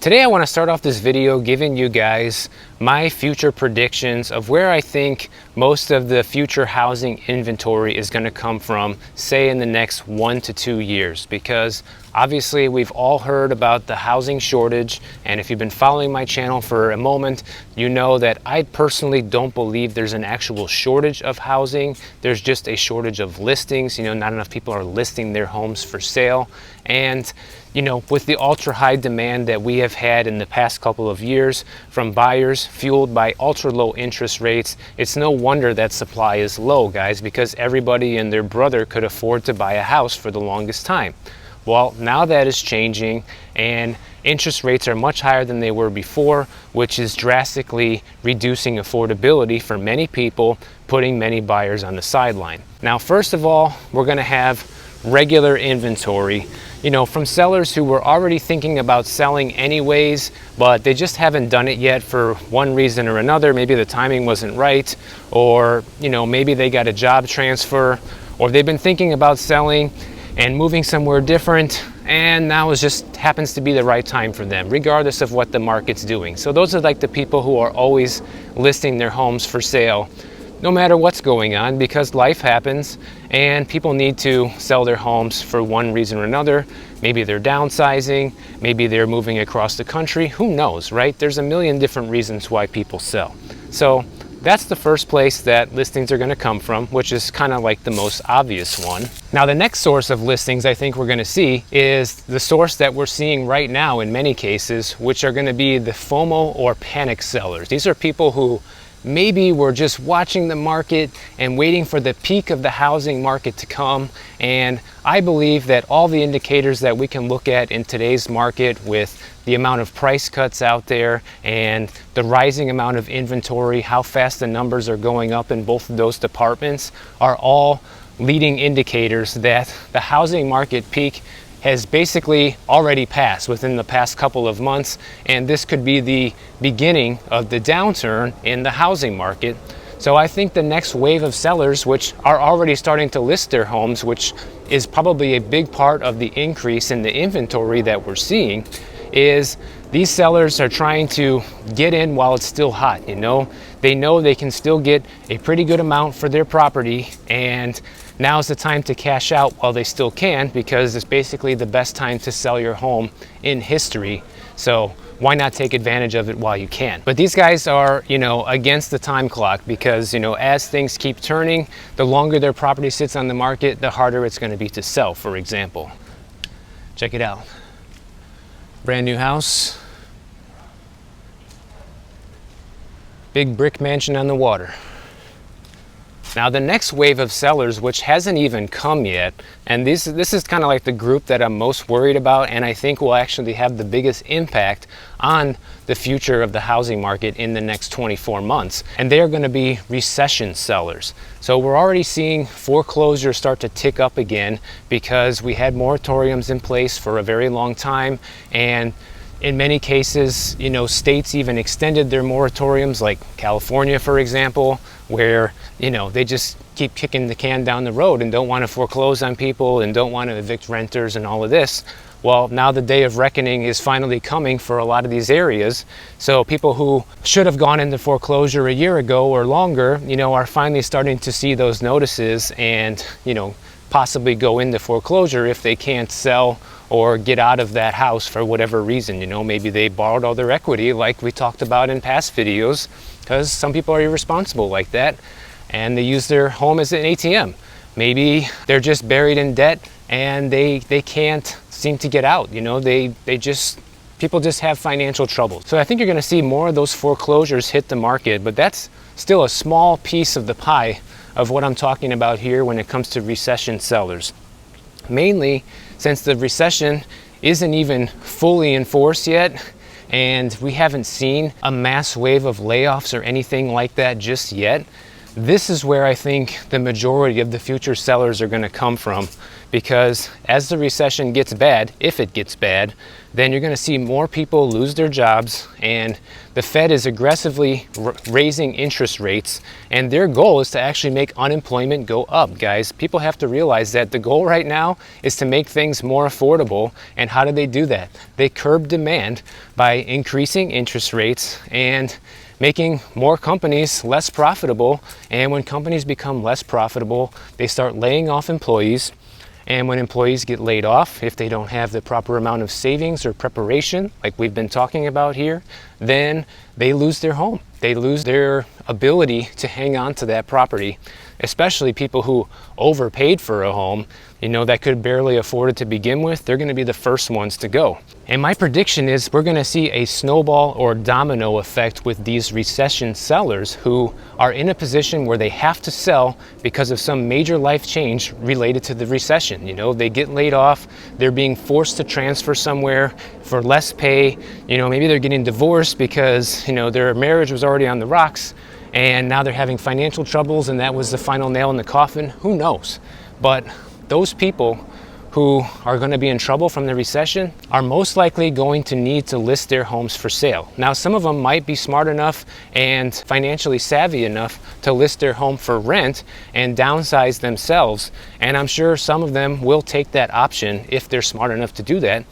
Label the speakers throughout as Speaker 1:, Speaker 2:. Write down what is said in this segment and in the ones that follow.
Speaker 1: Today I want to start off this video giving you guys my future predictions of where I think most of the future housing inventory is going to come from, say in the next 1 to 2 years, because obviously we've all heard about the housing shortage, and if you've been following my channel for a moment, you know that I personally don't believe there's an actual shortage of housing. There's just a shortage of listings. Not enough people are listing their homes for sale. And with the ultra high demand that we have had in the past couple of years from buyers fueled by ultra low interest rates, it's no wonder that supply is low, guys, because everybody and their brother could afford to buy a house for the longest time. Well, now that is changing, and interest rates are much higher than they were before, which is drastically reducing affordability for many people, putting many buyers on the sideline. Now, first of all, we're going to have regular inventory, from sellers who were already thinking about selling anyways, but they just haven't done it yet for one reason or another. Maybe the timing wasn't right, or maybe they got a job transfer, or they've been thinking about selling and moving somewhere different, and now it just happens to be the right time for them, regardless of what the market's doing. So those are like the people who are always listing their homes for sale, no matter what's going on, because life happens and people need to sell their homes for one reason or another. Maybe they're downsizing, maybe they're moving across the country, who knows, right? There's a million different reasons why people sell. So that's the first place that listings are going to come from, which is kind of like the most obvious one. Now, the next source of listings I think we're going to see is the source that we're seeing right now in many cases, which are going to be the FOMO or panic sellers. These are people who maybe we're just watching the market and waiting for the peak of the housing market to come. And I believe that all the indicators that we can look at in today's market, with the amount of price cuts out there and the rising amount of inventory, how fast the numbers are going up in both of those departments, are all leading indicators that the housing market peak has basically already passed within the past couple of months, and this could be the beginning of the downturn in the housing market. So I think the next wave of sellers, which are already starting to list their homes, which is probably a big part of the increase in the inventory that we're seeing, is these sellers are trying to get in while it's still hot. They know they can still get a pretty good amount for their property, and now's the time to cash out while they still can, because it's basically the best time to sell your home in history. So why not take advantage of it while you can? But these guys are, against the time clock, because, as things keep turning, the longer their property sits on the market, the harder it's going to be to sell, for example. Check it out. Brand new house. Big brick mansion on the water. Now, the next wave of sellers, which hasn't even come yet, and this is kind of like the group that I'm most worried about, and I think will actually have the biggest impact on the future of the housing market in the next 24 months, and they are going to be recession sellers. So we're already seeing foreclosures start to tick up again, because we had moratoriums in place for a very long time, and in many cases, states even extended their moratoriums, like California, for example, where, they just keep kicking the can down the road and don't want to foreclose on people and don't want to evict renters and all of this. Well, now the day of reckoning is finally coming for a lot of these areas. So people who should have gone into foreclosure a year ago or longer, are finally starting to see those notices and, possibly go into foreclosure if they can't sell or get out of that house for whatever reason. Maybe they borrowed all their equity, like we talked about in past videos, because some people are irresponsible like that, and they use their home as an ATM. Maybe they're just buried in debt and they can't seem to get out. People just have financial trouble. So I think you're going to see more of those foreclosures hit the market, but that's still a small piece of the pie of what I'm talking about here when it comes to recession sellers. Mainly since the recession isn't even fully enforced yet, and we haven't seen a mass wave of layoffs or anything like that just yet. This is where I think the majority of the future sellers are going to come from, because as the recession gets bad, if it gets bad, then you're going to see more people lose their jobs, and the Fed is aggressively raising interest rates, and their goal is to actually make unemployment go up, guys. People have to realize that the goal right now is to make things more affordable. And how do they do that? They curb demand by increasing interest rates and making more companies less profitable. And when companies become less profitable, they start laying off employees. And when employees get laid off, if they don't have the proper amount of savings or preparation, like we've been talking about here, then they lose their home. They lose their ability to hang on to that property, especially people who overpaid for a home, that could barely afford it to begin with. They're going to be the first ones to go. And my prediction is we're going to see a snowball or domino effect with these recession sellers who are in a position where they have to sell because of some major life change related to the recession. They get laid off, they're being forced to transfer somewhere for less pay. Maybe they're getting divorced because, their marriage was already on the rocks, and now they're having financial troubles, and that was the final nail in the coffin. Who knows? But those people who are going to be in trouble from the recession are most likely going to need to list their homes for sale. Now, some of them might be smart enough and financially savvy enough to list their home for rent and downsize themselves, and I'm sure some of them will take that option if they're smart enough to do that.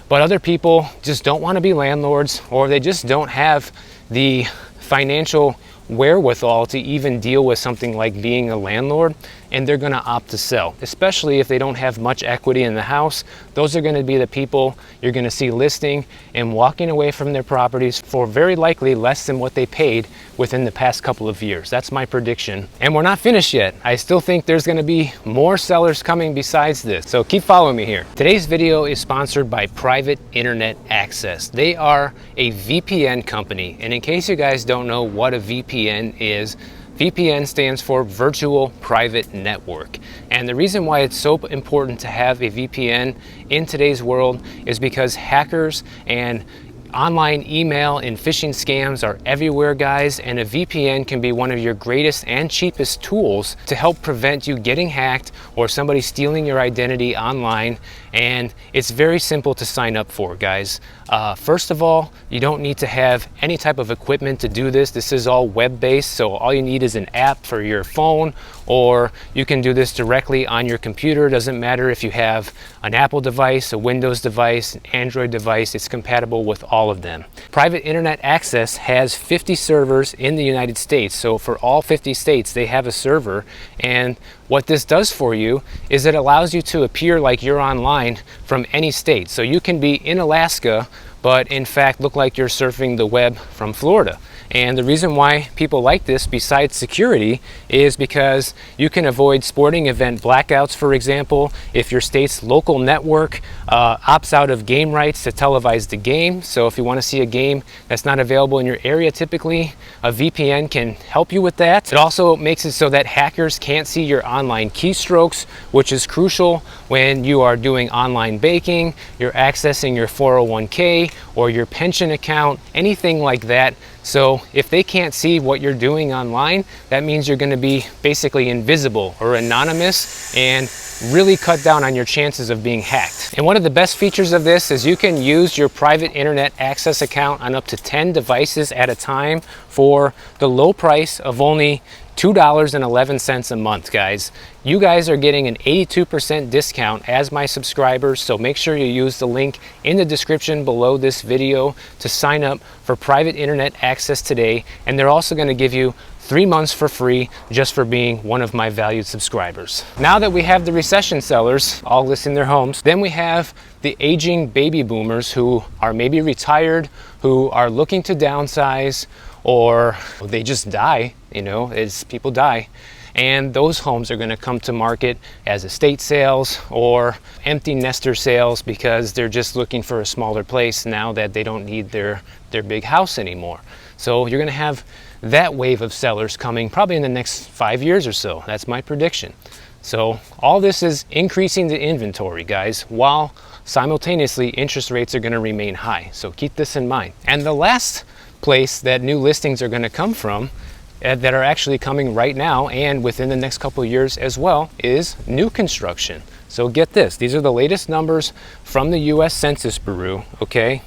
Speaker 1: But other people just don't want to be landlords, or they just don't have the financial wherewithal to even deal with something like being a landlord, and they're going to opt to sell, especially if they don't have much equity in the house. Those are going to be the people you're going to see listing and walking away from their properties for very likely less than what they paid within the past couple of years. That's my prediction. And we're not finished yet. I still think there's going to be more sellers coming besides this. So keep following me here. Today's video is sponsored by Private Internet Access. They are a VPN company. And in case you guys don't know what a VPN is, VPN stands for Virtual Private Network. And the reason why it's so important to have a VPN in today's world is because hackers and online email and phishing scams are everywhere, guys, and a VPN can be one of your greatest and cheapest tools to help prevent you getting hacked or somebody stealing your identity online. And it's very simple to sign up for, guys. First of all, you don't need to have any type of equipment to do this. This is all web-based, so all you need is an app for your phone, or you can do this directly on your computer. It doesn't matter if you have an Apple device, a Windows device, an Android device. It's compatible with all of them. Private Internet Access has 50 servers in the United States. So for all 50 states, they have a server. And what this does for you is it allows you to appear like you're online from any state. So you can be in Alaska, but in fact look like you're surfing the web from Florida. And the reason why people like this, besides security, is because you can avoid sporting event blackouts, for example, if your state's local network opts out of game rights to televise the game. So if you want to see a game that's not available in your area typically, a VPN can help you with that. It also makes it so that hackers can't see your online keystrokes, which is crucial when you are doing online banking, you're accessing your 401k or your pension account, anything like that. So if they can't see what you're doing online, that means you're going to be basically invisible or anonymous and really cut down on your chances of being hacked. And one of the best features of this is you can use your Private Internet Access account on up to 10 devices at a time for the low price of only $2.11 a month, guys. You guys are getting an 82% discount as my subscribers, so make sure you use the link in the description below this video to sign up for Private Internet Access today, and they're also going to give you 3 months for free just for being one of my valued subscribers. Now that we have the recession sellers all listing their homes, then we have the aging baby boomers who are maybe retired, who are looking to downsize, or they just die, as people die. And those homes are going to come to market as estate sales or empty nester sales because they're just looking for a smaller place now that they don't need their big house anymore. So you're going to have that wave of sellers coming probably in the next 5 years or so. That's my prediction. So all this is increasing the inventory, guys, while simultaneously interest rates are going to remain high. So keep this in mind. And the last place that new listings are going to come from, that are actually coming right now and within the next couple of years as well, is new construction. So get this, these are the latest numbers from the US Census Bureau, okay?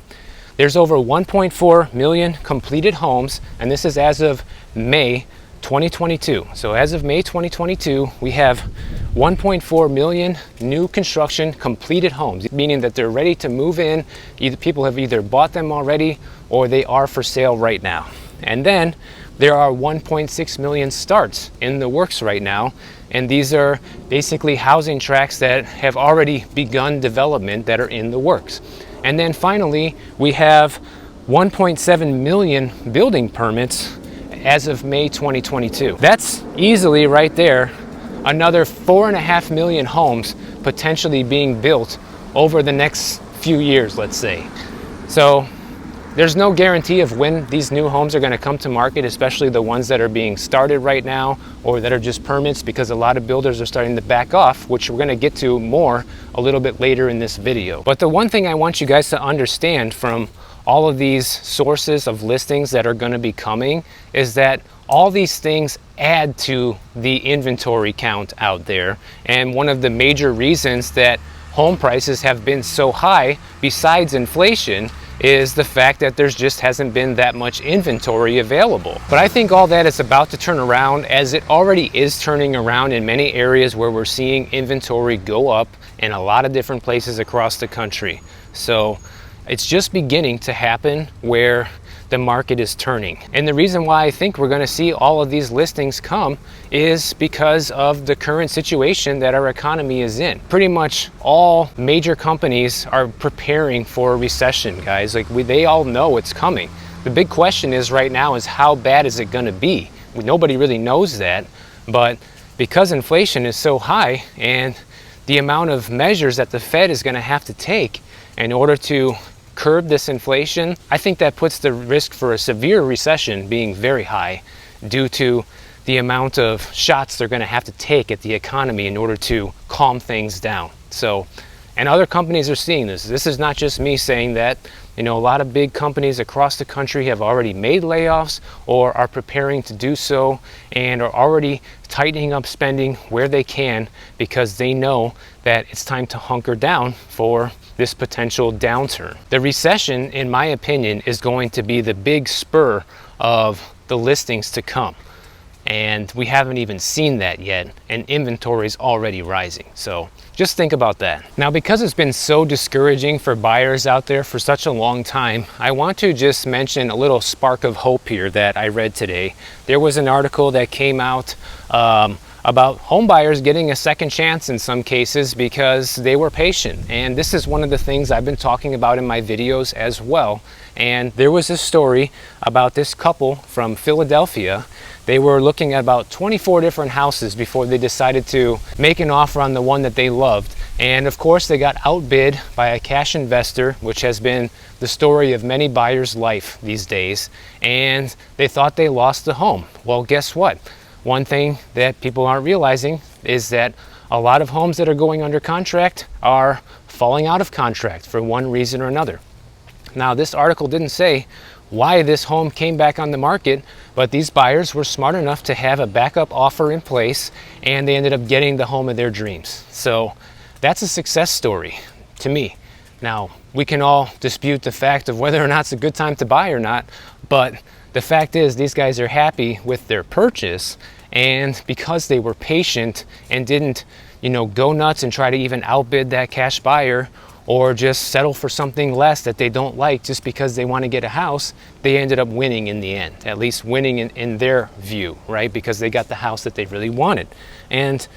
Speaker 1: There's over 1.4 million completed homes, and this is as of May 2022. So as of May 2022, we have 1.4 million new construction completed homes, meaning that they're ready to move in. Either people have either bought them already or they are for sale right now. And then there are 1.6 million starts in the works right now. And these are basically housing tracts that have already begun development that are in the works. And then finally, we have 1.7 million building permits as of May 2022. That's easily right there another 4.5 million homes potentially being built over the next few years, let's say. So there's no guarantee of when these new homes are going to come to market, especially the ones that are being started right now or that are just permits, because a lot of builders are starting to back off, which we're going to get to more a little bit later in this video. But the one thing I want you guys to understand from all of these sources of listings that are going to be coming is that all these things add to the inventory count out there. And one of the major reasons that home prices have been so high, besides inflation, is the fact that there's just hasn't been that much inventory available. But I think all that is about to turn around, as it already is turning around in many areas where we're seeing inventory go up in a lot of different places across the country. So it's just beginning to happen where the market is turning. And the reason why I think we're going to see all of these listings come is because of the current situation that our economy is in. Pretty much all major companies are preparing for a recession, guys. Like they all know it's coming. The big question is right now is how bad is it going to be? Nobody really knows that, but because inflation is so high and the amount of measures that the Fed is going to have to take in order to curb this inflation, I think that puts the risk for a severe recession being very high due to the amount of shots they're going to have to take at the economy in order to calm things down. So, and other companies are seeing this. This is not just me saying that. You know, a lot of big companies across the country have already made layoffs or are preparing to do so and are already tightening up spending where they can because they know that it's time to hunker down for this potential downturn. The recession, in my opinion, is going to be the big spur of the listings to come. And we haven't even seen that yet, and inventory is already rising. So just think about that. Now, because it's been so discouraging for buyers out there for such a long time, I want to just mention a little spark of hope here that I read today. There was an article that came out about home buyers getting a second chance in some cases because they were patient. And this is one of the things I've been talking about in my videos as well. And there was a story about this couple from Philadelphia. They were looking at about 24 different houses before they decided to make an offer on the one that they loved. And of course, they got outbid by a cash investor, which has been the story of many buyers' life these days. And they thought they lost the home. Well, guess what? One thing that people aren't realizing is that a lot of homes that are going under contract are falling out of contract for one reason or another. Now, this article didn't say why this home came back on the market, but these buyers were smart enough to have a backup offer in place, and they ended up getting the home of their dreams. So that's a success story to me. Now, we can all dispute the fact of whether or not it's a good time to buy or not, but the fact is these guys are happy with their purchase, and because they were patient and didn't, go nuts and try to even outbid that cash buyer or just settle for something less that they don't like just because they want to get a house, they ended up winning in the end, at least winning in their view, right? Because they got the house that they really wanted. And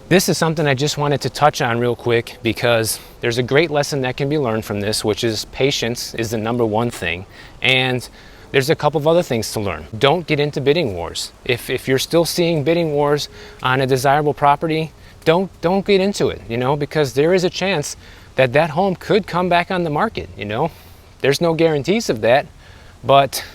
Speaker 1: this is something I just wanted to touch on real quick because there's a great lesson that can be learned from this, which is patience is the number one thing. And there's a couple of other things to learn. Don't get into bidding wars. If you're still seeing bidding wars on a desirable property, don't get into it, because there is a chance that that home could come back on the market, There's no guarantees of that, but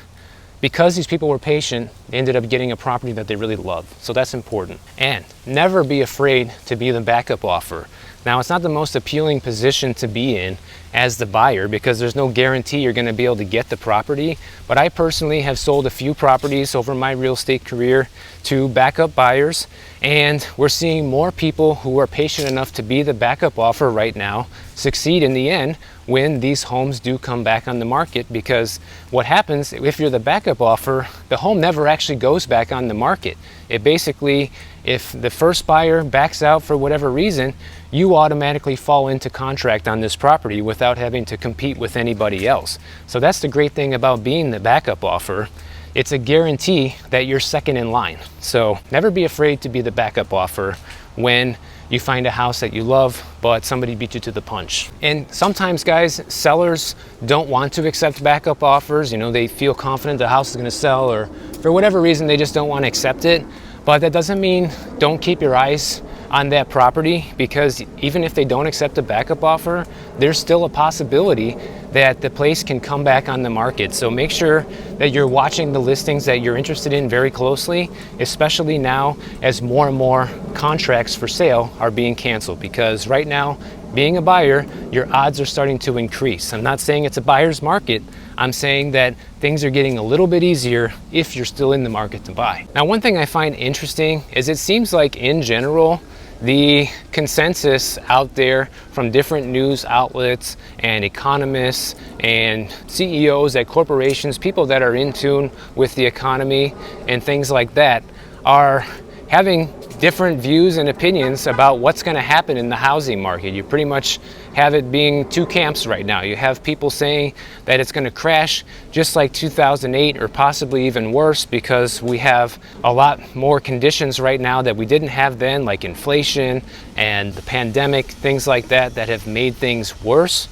Speaker 1: because these people were patient, they ended up getting a property that they really love. So that's important. And never be afraid to be the backup offer. Now, it's not the most appealing position to be in as the buyer because there's no guarantee you're going to be able to get the property. But I personally have sold a few properties over my real estate career to backup buyers, and we're seeing more people who are patient enough to be the backup offer right now succeed in the end when these homes do come back on the market. Because what happens if you're the backup offer, the home never actually goes back on the market. It basically, if the first buyer backs out for whatever reason, you automatically fall into contract on this property without having to compete with anybody else. So that's the great thing about being the backup offer. It's a guarantee that you're second in line. So never be afraid to be the backup offer when you find a house that you love, but somebody beat you to the punch. And sometimes, guys, sellers don't want to accept backup offers. You know, they feel confident the house is gonna sell, or for whatever reason, they just don't want to accept it. But that doesn't mean don't keep your eyes on that property, because even if they don't accept a backup offer, there's still a possibility that the place can come back on the market. So make sure that you're watching the listings that you're interested in very closely, especially now as more and more contracts for sale are being canceled. Because right now, being a buyer, your odds are starting to increase. I'm not saying it's a buyer's market. I'm saying that things are getting a little bit easier if you're still in the market to buy. Now, one thing I find interesting is it seems like in general, the consensus out there from different news outlets and economists and CEOs at corporations, people that are in tune with the economy and things like that, are having different views and opinions about what's going to happen in the housing market. You pretty much have it being two camps right now. You have people saying that it's going to crash just like 2008 or possibly even worse, because we have a lot more conditions right now that we didn't have then, like inflation and the pandemic, things like that, that have made things worse.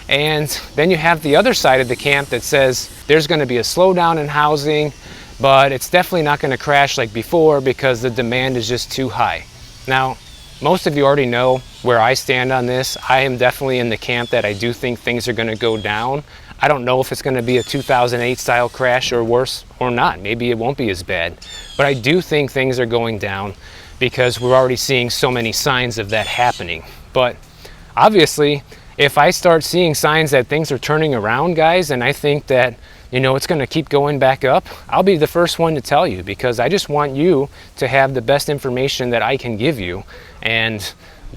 Speaker 1: And then you have the other side of the camp that says there's going to be a slowdown in housing, but it's definitely not going to crash like before because the demand is just too high. Now, most of you already know where I stand on this. I am definitely in the camp that I do think things are going to go down. I don't know if it's going to be a 2008 style crash or worse or not. Maybe it won't be as bad. But I do think things are going down because we're already seeing so many signs of that happening. But obviously, if I start seeing signs that things are turning around, guys, and I think that, you know, it's going to keep going back up, I'll be the first one to tell you, because I just want you to have the best information that I can give you, and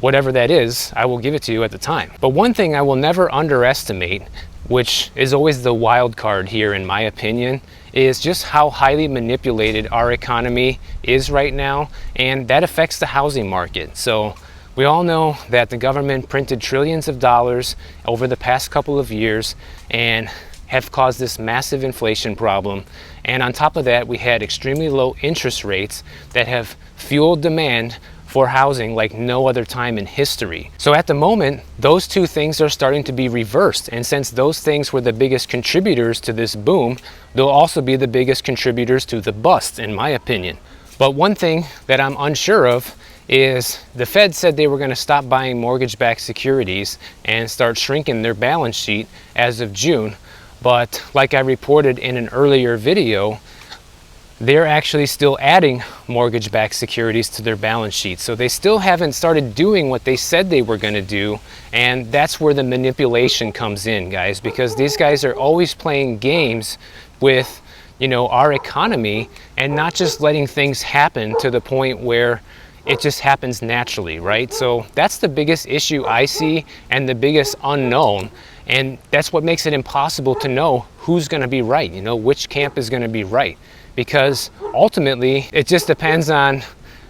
Speaker 1: whatever that is, I will give it to you at the time. But one thing I will never underestimate, which is always the wild card here in my opinion, is just how highly manipulated our economy is right now, and that affects the housing market. So we all know that the government printed trillions of dollars over the past couple of years and have caused this massive inflation problem. And on top of that, we had extremely low interest rates that have fueled demand for housing like no other time in history. So at the moment, those two things are starting to be reversed. And since those things were the biggest contributors to this boom, they'll also be the biggest contributors to the bust, in my opinion. But one thing that I'm unsure of is the Fed said they were going to stop buying mortgage-backed securities and start shrinking their balance sheet as of June. But like I reported in an earlier video, they're actually still adding mortgage-backed securities to their balance sheet. So they still haven't started doing what they said they were going to do. And that's where the manipulation comes in, guys, because these guys are always playing games with, you know, our economy and not just letting things happen to the point where it just happens naturally, right? So that's the biggest issue I see and the biggest unknown. And that's what makes it impossible to know who's going to be right, you know, which camp is going to be right. Because ultimately, it just depends on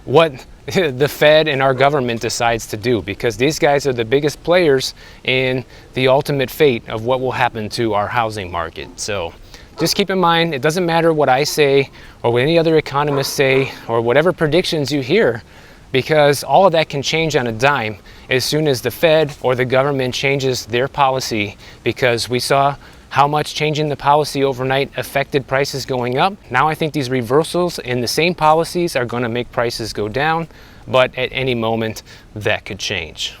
Speaker 1: what the Fed and our government decides to do, because these guys are the biggest players in the ultimate fate of what will happen to our housing market. So just keep in mind, it doesn't matter what I say or what any other economists say or whatever predictions you hear, because all of that can change on a dime as soon as the Fed or the government changes their policy, because we saw how much changing the policy overnight affected prices going up. Now I think these reversals in the same policies are going to make prices go down, but at any moment that could change.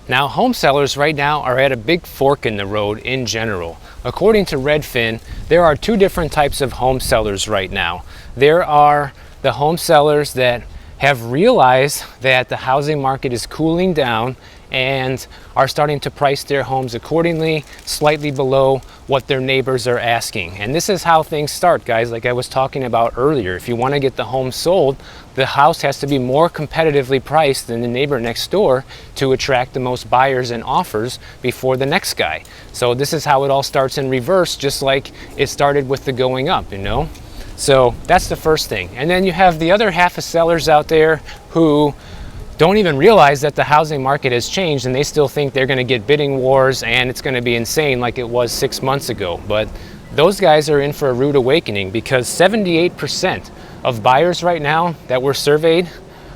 Speaker 1: Now, home sellers right now are at a big fork in the road in general. According to Redfin, there are two different types of home sellers right now. There are the home sellers that have realized that the housing market is cooling down and are starting to price their homes accordingly, slightly below what their neighbors are asking. And this is how things start, guys, like I was talking about earlier. If you want to get the home sold, the house has to be more competitively priced than the neighbor next door to attract the most buyers and offers before the next guy. So this is how it all starts in reverse, just like it started with the going up, you know? So that's the first thing. And then you have the other half of sellers out there who don't even realize that the housing market has changed, and they still think they're going to get bidding wars and it's going to be insane like it was 6 months ago. But those guys are in for a rude awakening, because 78% of buyers right now that were surveyed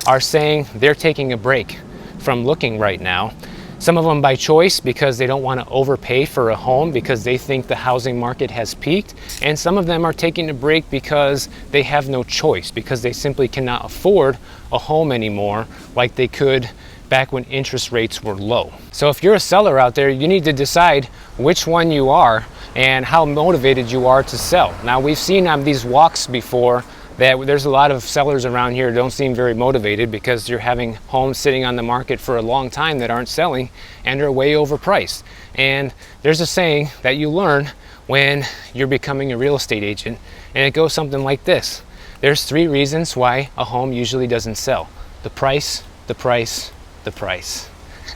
Speaker 1: are saying they're taking a break from looking right now. Some of them by choice, because they don't want to overpay for a home because they think the housing market has peaked. And some of them are taking a break because they have no choice, because they simply cannot afford a home anymore like they could back when interest rates were low. So if you're a seller out there, you need to decide which one you are and how motivated you are to sell. Now, we've seen on these walks before that there's a lot of sellers around here who don't seem very motivated, because you're having homes sitting on the market for a long time that aren't selling and are way overpriced. And there's a saying that you learn when you're becoming a real estate agent, and it goes something like this. There's 3 reasons why a home usually doesn't sell: the price, the price, the price.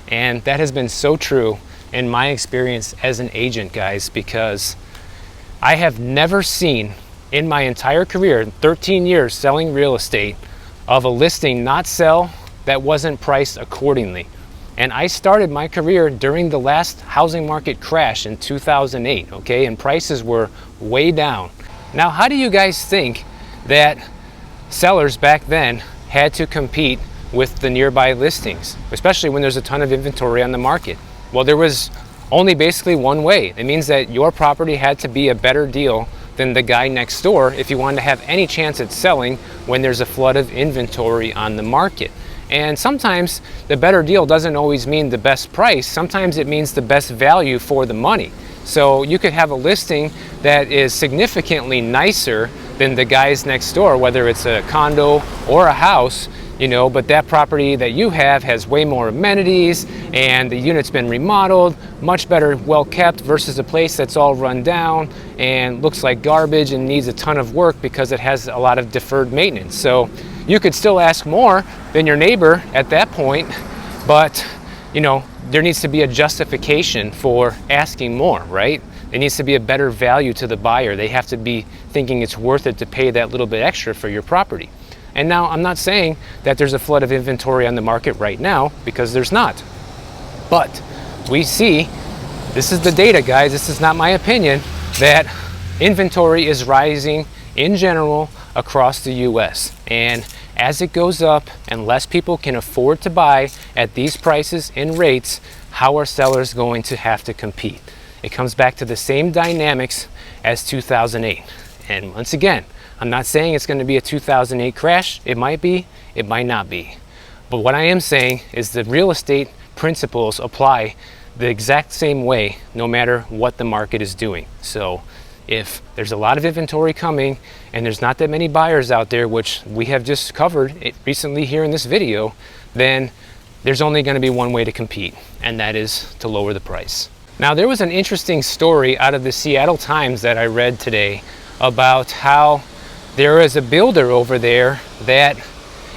Speaker 1: And that has been so true in my experience as an agent, guys, because I have never seen in my entire career, 13 years selling real estate, of a listing not sell that wasn't priced accordingly. And I started my career during the last housing market crash in 2008, okay? And prices were way down. Now, how do you guys think that sellers back then had to compete with the nearby listings, especially when there's a ton of inventory on the market? Well, there was only basically one way. It means that your property had to be a better deal than the guy next door if you wanted to have any chance at selling when there's a flood of inventory on the market. And sometimes the better deal doesn't always mean the best price. Sometimes it means the best value for the money. So you could have a listing that is significantly nicer than the guys next door, whether it's a condo or a house, you know, but that property that you have has way more amenities and the unit's been remodeled, much better, well kept, versus a place that's all run down and looks like garbage and needs a ton of work because it has a lot of deferred maintenance. So you could still ask more than your neighbor at that point, but you know, there needs to be a justification for asking more, right? It needs to be a better value to the buyer. They have to be thinking it's worth it to pay that little bit extra for your property. And now, I'm not saying that there's a flood of inventory on the market right now, because there's not. But we see, this is the data, guys, this is not my opinion, that inventory is rising in general across the US. And as it goes up and less people can afford to buy at these prices and rates, how are sellers going to have to compete? It comes back to the same dynamics as 2008. And once again, I'm not saying it's going to be a 2008 crash. It might be, it might not be. But what I am saying is the real estate principles apply the exact same way no matter what the market is doing. So if there's a lot of inventory coming and there's not that many buyers out there, which we have just covered recently here in this video, then there's only going to be one way to compete, and that is to lower the price. Now, there was an interesting story out of the Seattle Times that I read today about how there is a builder over there that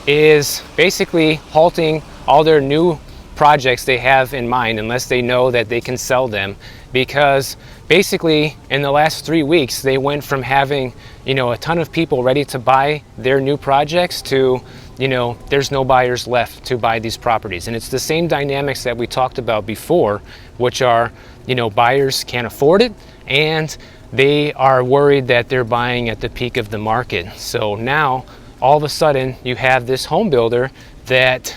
Speaker 1: is basically halting all their new projects they have in mind unless they know that they can sell them, because basically in the last 3 weeks they went from having, you know, a ton of people ready to buy their new projects to, you know, there's no buyers left to buy these properties. And it's the same dynamics that we talked about before, which are, you know, buyers can't afford it and they are worried that they're buying at the peak of the market. So now all of a sudden you have this home builder that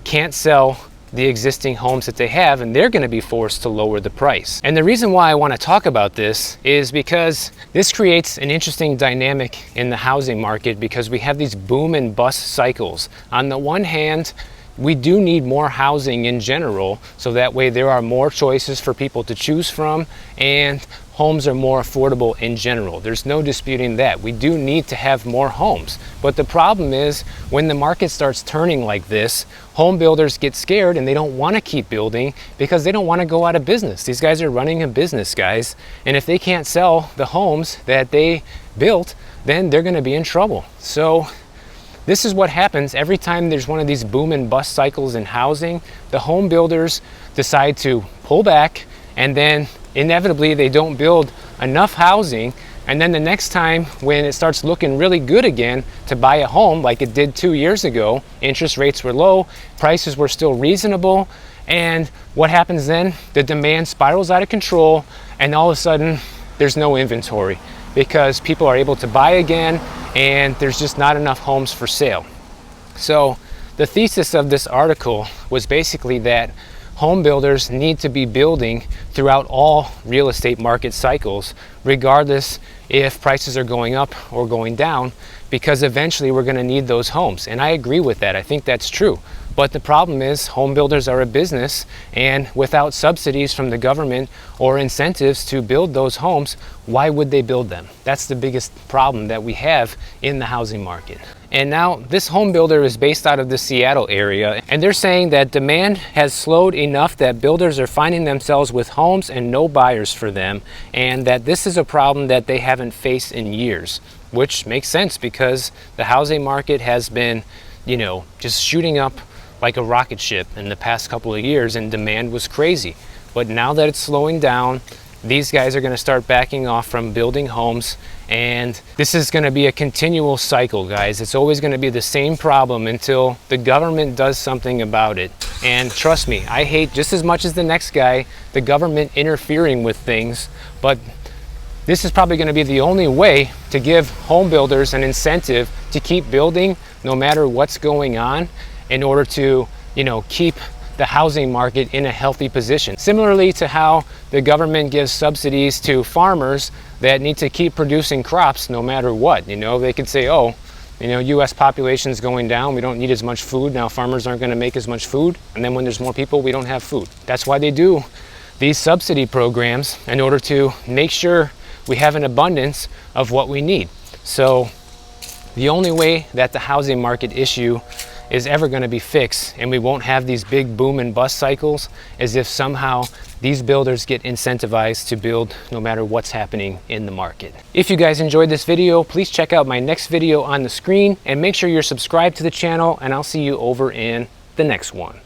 Speaker 1: can't sell the existing homes that they have, and they're going to be forced to lower the price. And the reason why I want to talk about this is because this creates an interesting dynamic in the housing market, because we have these boom and bust cycles. On the one hand, we do need more housing in general, so that way there are more choices for people to choose from and homes are more affordable in general. There's no disputing that. We do need to have more homes. But the problem is when the market starts turning like this, home builders get scared and they don't want to keep building because they don't want to go out of business. These guys are running a business, guys. And if they can't sell the homes that they built, then they're going to be in trouble. So this is what happens every time there's one of these boom and bust cycles in housing. The home builders decide to pull back, and then inevitably they don't build enough housing. And then the next time when it starts looking really good again to buy a home, like it did 2 years ago, interest rates were low, prices were still reasonable. And what happens then? The demand spirals out of control, and all of a sudden there's no inventory because people are able to buy again and there's just not enough homes for sale. So the thesis of this article was basically that home builders need to be building throughout all real estate market cycles, regardless if prices are going up or going down, because eventually we're going to need those homes. And I agree with that. I think that's true. But the problem is home builders are a business, and without subsidies from the government or incentives to build those homes, why would they build them? That's the biggest problem that we have in the housing market. And now this home builder is based out of the Seattle area, and they're saying that demand has slowed enough that builders are finding themselves with homes and no buyers for them, and that this is a problem that they haven't faced in years, which makes sense because the housing market has been, just shooting up like a rocket ship in the past couple of years, and demand was crazy. But now that it's slowing down, these guys are going to start backing off from building homes, and this is going to be a continual cycle, guys. It's always going to be the same problem until the government does something about it. And trust me, I hate just as much as the next guy the government interfering with things, but this is probably going to be the only way to give home builders an incentive to keep building no matter what's going on, in order to, keep the housing market in a healthy position. Similarly to how the government gives subsidies to farmers that need to keep producing crops no matter what. They could say, US population is going down, we don't need as much food, now farmers aren't going to make as much food, and then when there's more people, we don't have food. That's why they do these subsidy programs, in order to make sure we have an abundance of what we need. So the only way that the housing market issue is ever going to be fixed, and we won't have these big boom and bust cycles, is if somehow these builders get incentivized to build no matter what's happening in the market. If you guys enjoyed this video, please check out my next video on the screen, and make sure you're subscribed to the channel, and I'll see you over in the next one.